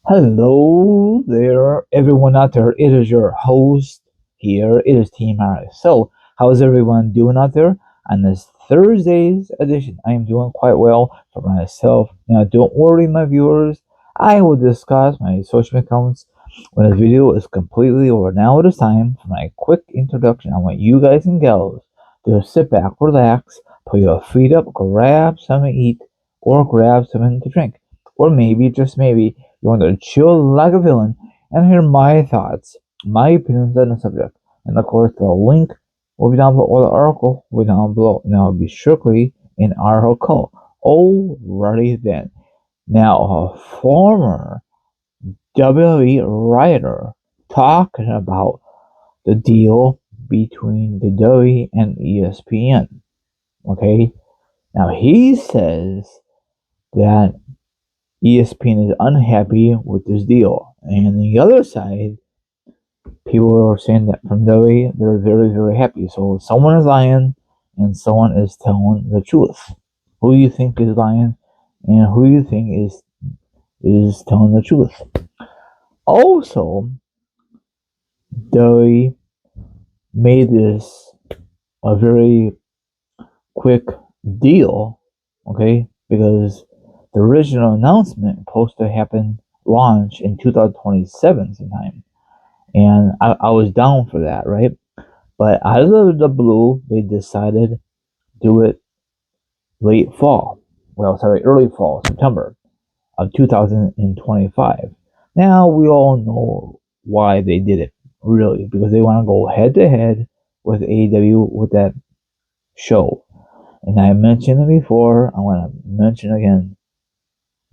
Hello there, everyone out there. It is your host here. It is Team Harris. So, how's everyone doing out there on this Thursday's edition? I am doing quite well for myself. Now, don't worry, my viewers. I will discuss my social accounts when this video is completely over. Now it is time for my quick introduction. I want you guys and gals to sit back, relax, put your feet up, grab something to eat, or grab something to drink, or maybe, just maybe, you want to chill like a villain and hear my thoughts, my opinions on the subject. And of course, the link will be down below, or the article will be down below. Now, it'll be strictly an article. Alrighty then. Now, a former WWE writer talking about the deal between the WWE and ESPN. Okay? Now, he says that ESPN is unhappy with this deal. And on the other side, people are saying that from WWE, they're very, very happy. So someone is lying and someone is telling the truth. Who you think is lying and who you think is telling the truth. Also, WWE made this a very quick deal, okay? Because the original announcement supposed to happen launch in 2027 sometime. And I was down for that, right? But out of the blue, they decided to do it late fall. Well, sorry, early fall, September of 2025. Now, we all know why they did it, really, because they want to go head to head with AEW with that show. And I mentioned it before, I want to mention again.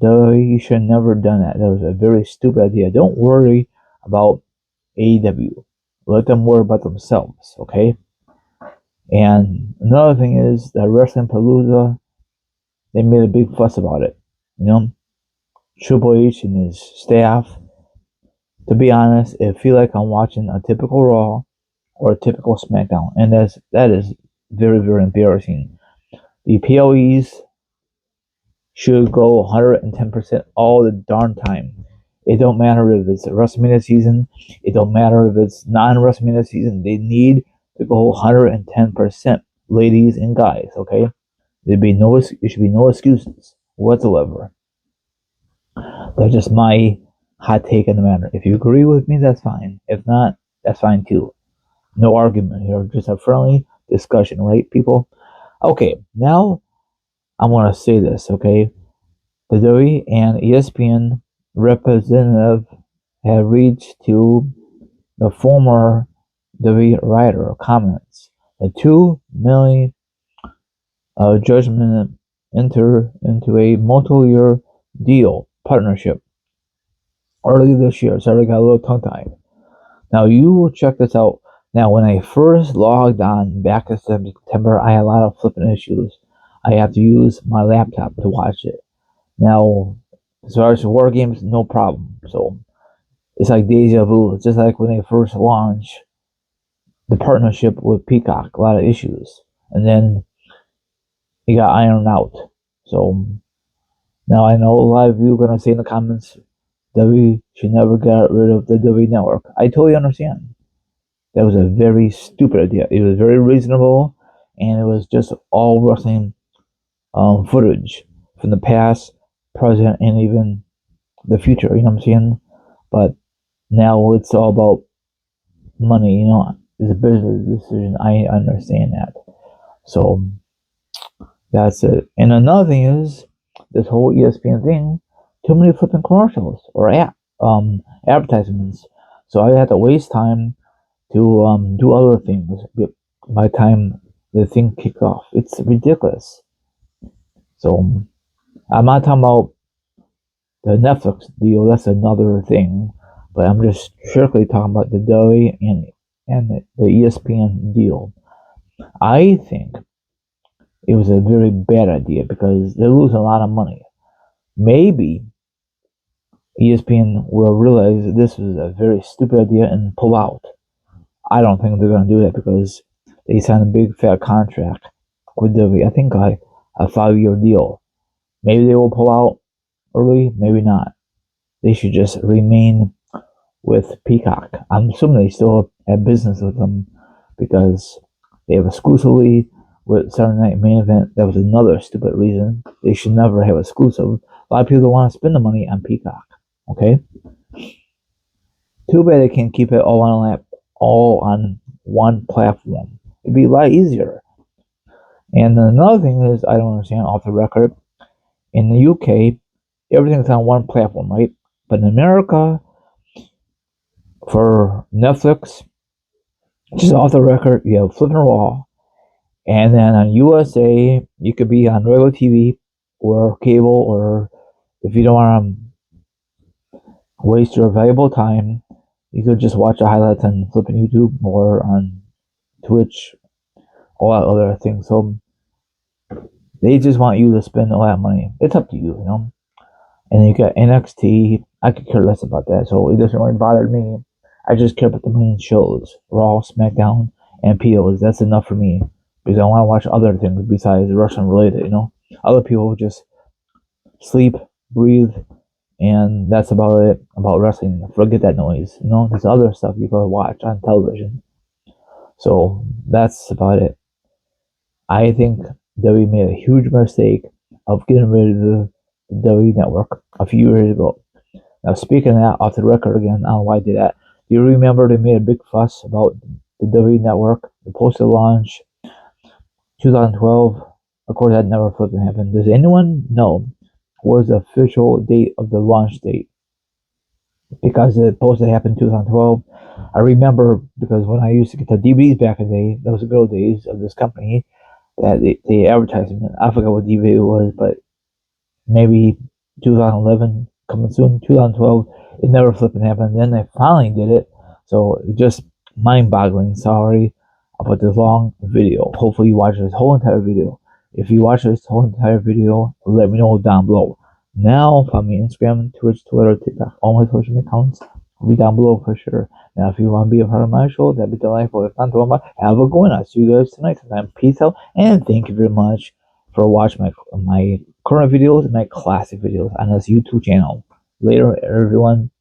Though you should never have done that. That was a very stupid idea. Don't worry about AEW. Let them worry about themselves, okay? And another thing is that Wrestlepalooza, they made a big fuss about it. You know, Triple H and his staff. To be honest, it feels like I'm watching a typical Raw or a typical SmackDown, and that is very, very embarrassing. The PLEs should go 110% all the darn time. It don't matter if it's a WrestleMania season. It don't matter if it's non-WrestleMania season. They need to go 110%, ladies and guys. Okay, there should be no excuses whatsoever. That's just my hot take on the matter. If you agree with me, that's fine. If not, that's fine too. No argument here, just a friendly discussion, right, people? Okay, now I want to say this. Okay, the WWE and ESPN representative have reached to the former WWE writer comments. The two mainly judgment enter into a multi-year deal partnership early this year. Sorry, I got a little tongue-tied. Now you check this out. Now, when I first logged on back in September, I had a lot of flipping issues. I have to use my laptop to watch it. Now, as far as war games, no problem. So it's like deja vu. It's just like when they first launched the partnership with Peacock, a lot of issues, and then it got ironed out. So now I know a lot of you are gonna say in the comments that we should never get rid of the WWE Network. I totally understand. That was a very stupid idea. It was very reasonable, and it was just all wrestling footage from the past, present, and even the future. You know what I'm saying? But now it's all about money. You know, it's a business decision. I understand that. So that's it. And another thing is this whole ESPN thing. Too many flipping commercials or advertisements. So I had to waste time to do other things by the time the thing kicked off. It's ridiculous. So I'm not talking about the Netflix deal. That's another thing. But I'm just strictly talking about the WWE and the ESPN deal. I think it was a very bad idea because they're losing a lot of money. Maybe ESPN will realize this is a very stupid idea and pull out. I don't think they're going to do that because they signed a big fat contract with WWE. I think a 5-year deal. Maybe they will pull out early, maybe not. they should just remain with Peacock. I'm assuming they still have business with them because they have exclusively with Saturday Night Main Event. That was another stupid reason. They should never have exclusive. A lot of people don't want to spend the money on Peacock. Okay? Too bad they can't keep it all on one platform. It'd be a lot easier. And another thing is, I don't understand off the record, in the UK, everything's on one platform, right? But in America, for Netflix, just off the record, you have Flipping Raw. And then on USA, you could be on regular TV or cable, or if you don't want to waste your valuable time, you could just watch the highlights on Flipping YouTube or on Twitch, all that other things. So they just want you to spend all that money. It's up to you, you know. And then you got NXT. I could care less about that, so it doesn't really bother me. I just care about the main shows, Raw, SmackDown, and POs. That's enough for me because I want to watch other things besides wrestling related. You know, other people just sleep, breathe, and that's about it about wrestling. Forget that noise. You know, there's other stuff you can watch on television. So that's about it. I think WWE made a huge mistake of getting rid of the WWE Network a few years ago. Now, speaking of that, off the record again, I don't know why I did that. Do you remember they made a big fuss about the WWE Network, the post launch 2012? Of course, that never flipping happened. Does anyone know what was the official date of the launch date? Because it supposed to happen in 2012. I remember because when I used to get the DVDs back in the day, those were good old days of this company, that the advertisement, I forgot what DVD it was, but maybe 2011 coming soon, 2012, it never flipping happened. Then they finally did it, so just mind-boggling. Sorry about this long video. Hopefully you watch this whole entire video. If you watch this whole entire video, let me know down below. Now follow me on Instagram, Twitch, Twitter, TikTok, all my social media accounts will be down below for sure. Now if you want to be a part of my show, that'd be delightful. If not, have a good one. I'll see you guys tonight sometime. Peace out, and thank you very much for watching my current videos and my classic videos on this YouTube channel. Later, everyone.